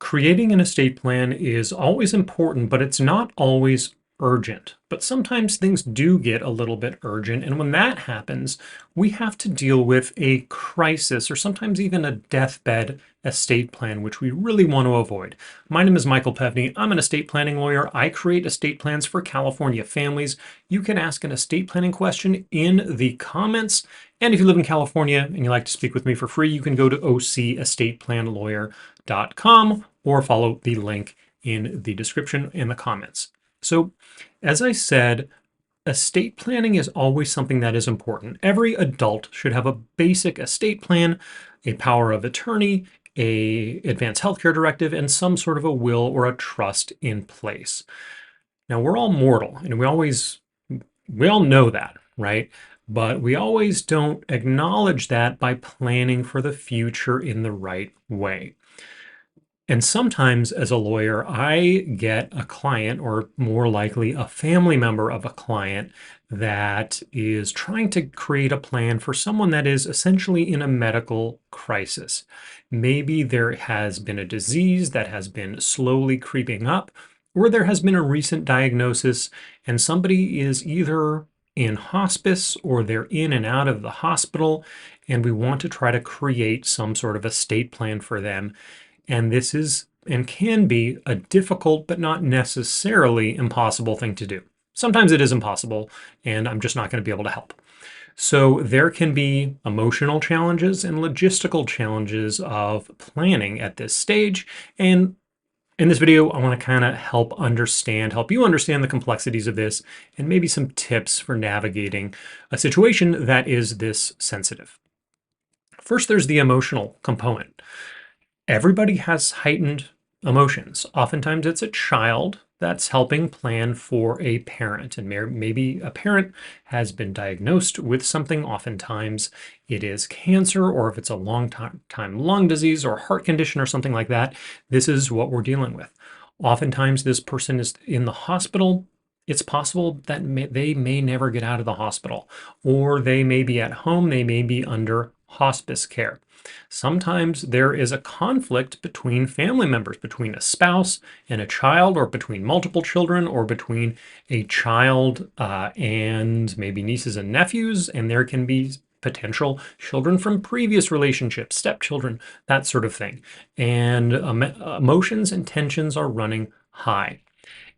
Creating an estate plan is always important, but it's not always urgent. But sometimes things do get a little bit urgent. And when that happens, we have to deal with a crisis or sometimes even a deathbed estate plan, which we really want to avoid. My name is Michael Pevney. I'm an estate planning lawyer. I create estate plans for California families. You can ask an estate planning question in the comments. And if you live in California and you like to speak with me for free, you can go to ocestateplanlawyer.com or follow the link in the description and the comments. So, as I said, estate planning is always something that is important. Every adult should have a basic estate plan, a power of attorney, a advanced healthcare directive, and some sort of a will or a trust in place. Now, we're all mortal, and we all know that, right? But we always don't acknowledge that by planning for the future in the right way. And sometimes as a lawyer, I get a client, or more likely a family member of a client, that is trying to create a plan for someone that is essentially in a medical crisis. Maybe there has been a disease that has been slowly creeping up, or there has been a recent diagnosis and somebody is either in hospice or they're in and out of the hospital, and we want to try to create some sort of estate plan for them. And this is and can be a difficult but not necessarily impossible thing to do. Sometimes it is impossible, and I'm just not going to be able to help. So there can be emotional challenges and logistical challenges of planning at this stage. And in this video, I want to kind of help you understand the complexities of this and maybe some tips for navigating a situation that is this sensitive. First, there's the emotional component. Everybody has heightened emotions. Oftentimes it's a child that's helping plan for a parent, and maybe a parent has been diagnosed with something. Oftentimes it is cancer, or if it's a long time lung disease or heart condition or something like that, this is what we're dealing with. Oftentimes this person is in the hospital. It's possible that they may never get out of the hospital, or they may be at home, they may be under hospice care. Sometimes there is a conflict between family members, between a spouse and a child, or between multiple children, or between a child and maybe nieces and nephews, and there can be potential children from previous relationships, stepchildren, that sort of thing. And emotions and tensions are running high.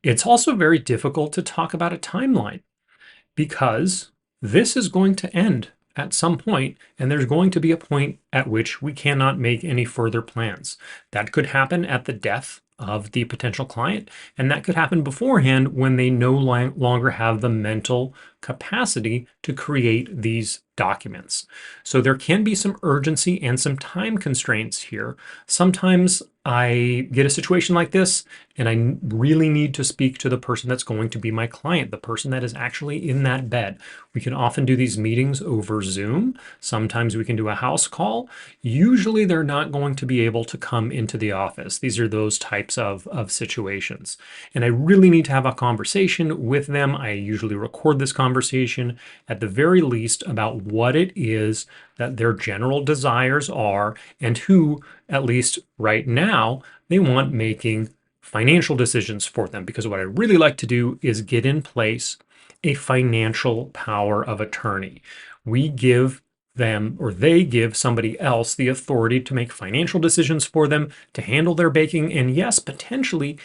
It's also very difficult to talk about a timeline because this is going to end at some point, and there's going to be a point at which we cannot make any further plans. That could happen at the death of the potential client, and that could happen beforehand when they no longer have the mental capacity to create these documents. So there can be some urgency and some time constraints here. Sometimes I get a situation like this and I really need to speak to the person that's going to be my client, the person that is actually in that bed. We can often do these meetings over Zoom. Sometimes we can do a house call. Usually they're not going to be able to come into the office. These are those types of situations. And I really need to have a conversation with them. I usually record this conversation at the very least about what it is that their general desires are and who, at least right now, they want making financial decisions for them. Because what I really like to do is get in place a financial power of attorney. We give them, or they give somebody else, the authority to make financial decisions for them, to handle their banking, and yes, potentially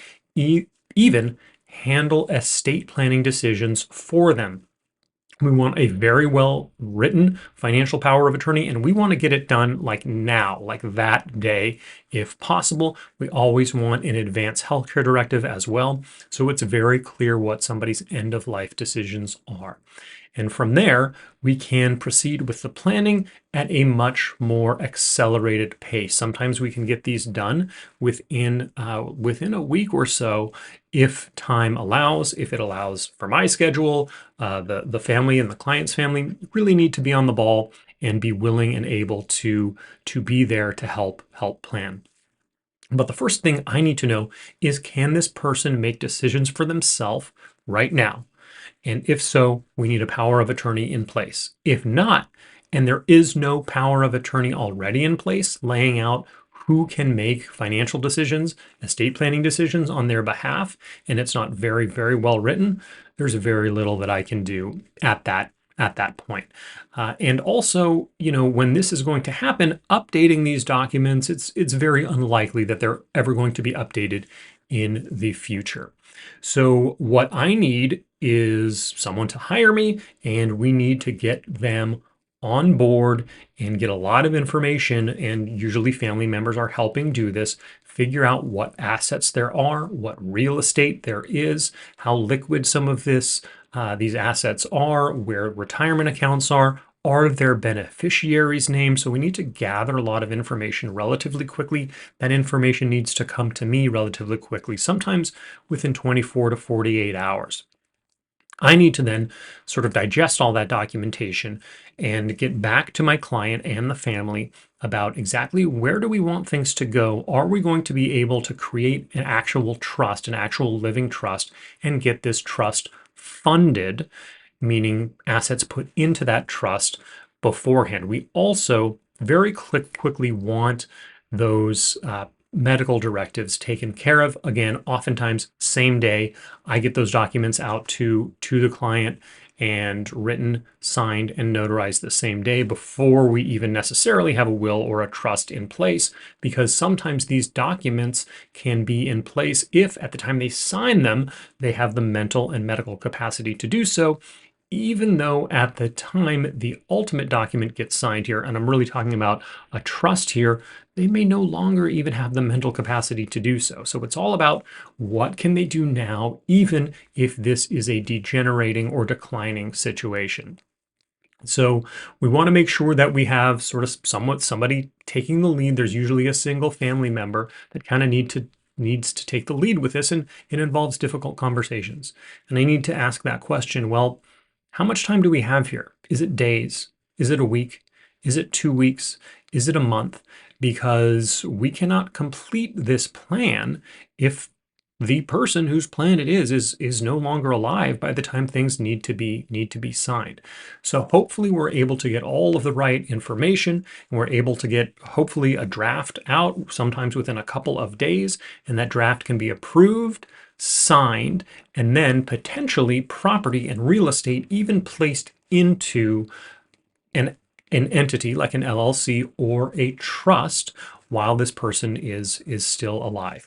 even handle estate planning decisions for them. We want a very well written financial power of attorney, and we want to get it done like now, like that day, if possible. We always want an advanced healthcare directive as well, so it's very clear what somebody's end of life decisions are. And from there, we can proceed with the planning at a much more accelerated pace. Sometimes we can get these done within a week or so, if time allows. If it allows for my schedule, the family and the client's family really need to be on the ball and be willing and able to be there to help plan. But the first thing I need to know is, can this person make decisions for themselves right now? And if so, we need a power of attorney in place. If not, and there is no power of attorney already in place laying out who can make financial decisions, estate planning decisions on their behalf, and it's not very, very well written, there's very little that I can do at that point. And also, when this is going to happen, updating these documents, it's very unlikely that they're ever going to be updated in the future. So what I need is someone to hire me, and we need to get them on board and get a lot of information, and usually family members are helping do this, figure out what assets there are, what real estate there is, how liquid some of these assets are, where retirement accounts are there beneficiaries named? So we need to gather a lot of information relatively quickly. That information needs to come to me relatively quickly, sometimes within 24 to 48 hours. I need to then sort of digest all that documentation and get back to my client and the family about exactly where do we want things to go? Are we going to be able to create an actual trust, an actual living trust, and get this trust funded, meaning assets put into that trust beforehand? We also very quickly want those medical directives taken care of. Again, oftentimes same day. I get those documents out to the client and written, signed, and notarized the same day before we even necessarily have a will or a trust in place, because sometimes these documents can be in place if at the time they sign them, they have the mental and medical capacity to do so, even though at the time the ultimate document gets signed here, and I'm really talking about a trust here, they may no longer even have the mental capacity to do so. So it's all about what can they do now, even if this is a degenerating or declining situation. So we want to make sure that we have sort of somewhat somebody taking the lead. There's usually a single family member that kind of needs to take the lead with this, and it involves difficult conversations. And I need to ask that question, well, how much time do we have here? Is it days? Is it a week? Is it 2 weeks? Is it a month? Because we cannot complete this plan if the person whose plan it is no longer alive by the time things need to be signed. So hopefully we're able to get all of the right information, and we're able to get hopefully a draft out sometimes within a couple of days, and that draft can be approved, signed, and then potentially property and real estate even placed into an entity like an LLC or a trust while this person is still alive.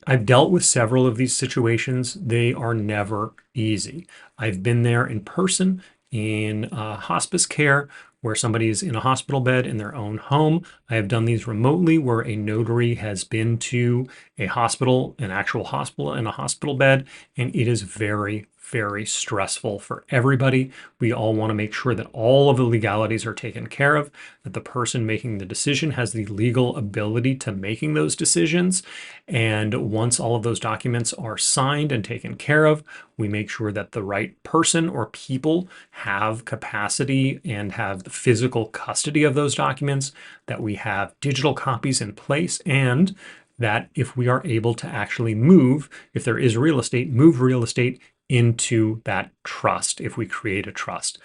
I've dealt with several of these situations. They are never easy. I've been there in person in hospice care where somebody is in a hospital bed in their own home. I have done these remotely where a notary has been to a hospital, an actual hospital in a hospital bed, and it is very, very stressful for everybody. We all want to make sure that all of the legalities are taken care of, that the person making the decision has the legal ability to making those decisions. And once all of those documents are signed and taken care of, we make sure that the right person or people have capacity and have the physical custody of those documents, that we have digital copies in place, and that if we are able to actually move, if there is real estate, move real estate into that trust if we create a trust.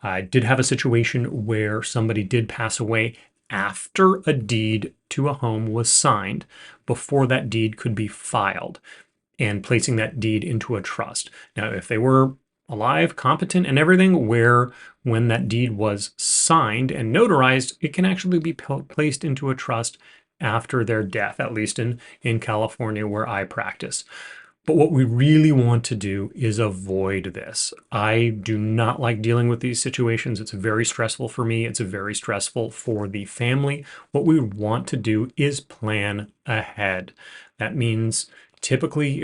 I did have a situation where somebody did pass away after a deed to a home was signed, before that deed could be filed, and placing that deed into a trust. Now, if they were alive, competent, and everything, when that deed was signed and notarized, it can actually be placed into a trust after their death, at least in California where I practice. But what we really want to do is avoid this. I do not like dealing with these situations. It's very stressful for me. It's very stressful for the family. What we want to do is plan ahead. That means typically,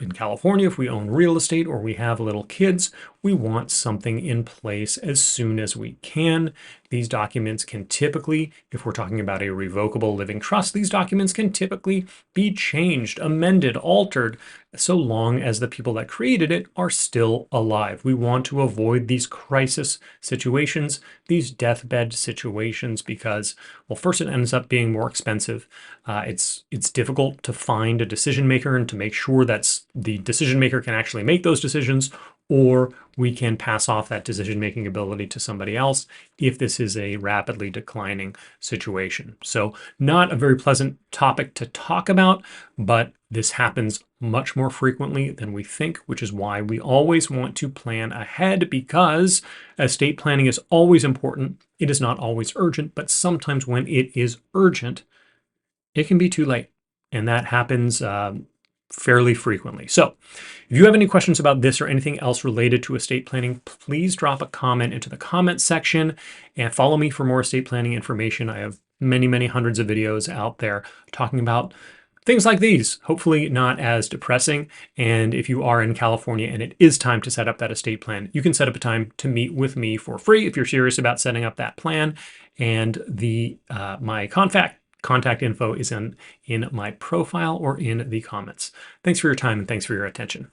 in California, if we own real estate or we have little kids, we want something in place as soon as we can. These documents can typically, if we're talking about a revocable living trust, these documents can typically be changed, amended, altered, so long as the people that created it are still alive. We want to avoid these crisis situations, these deathbed situations, because, well, first, it ends up being more expensive. It's difficult to find a decision maker and to make sure that the decision maker can actually make those decisions, or we can pass off that decision-making ability to somebody else if this is a rapidly declining situation. So not a very pleasant topic to talk about, but this happens much more frequently than we think, which is why we always want to plan ahead, because estate planning is always important. It is not always urgent, but sometimes when it is urgent, it can be too late. And that happens fairly frequently. So if you have any questions about this or anything else related to estate planning, please drop a comment into the comment section and follow me for more estate planning information. I have many, many hundreds of videos out there talking about things like these, hopefully not as depressing. And if you are in California and it is time to set up that estate plan, you can set up a time to meet with me for free if you're serious about setting up that plan. And my contact info is in my profile or in the comments. Thanks for your time and thanks for your attention.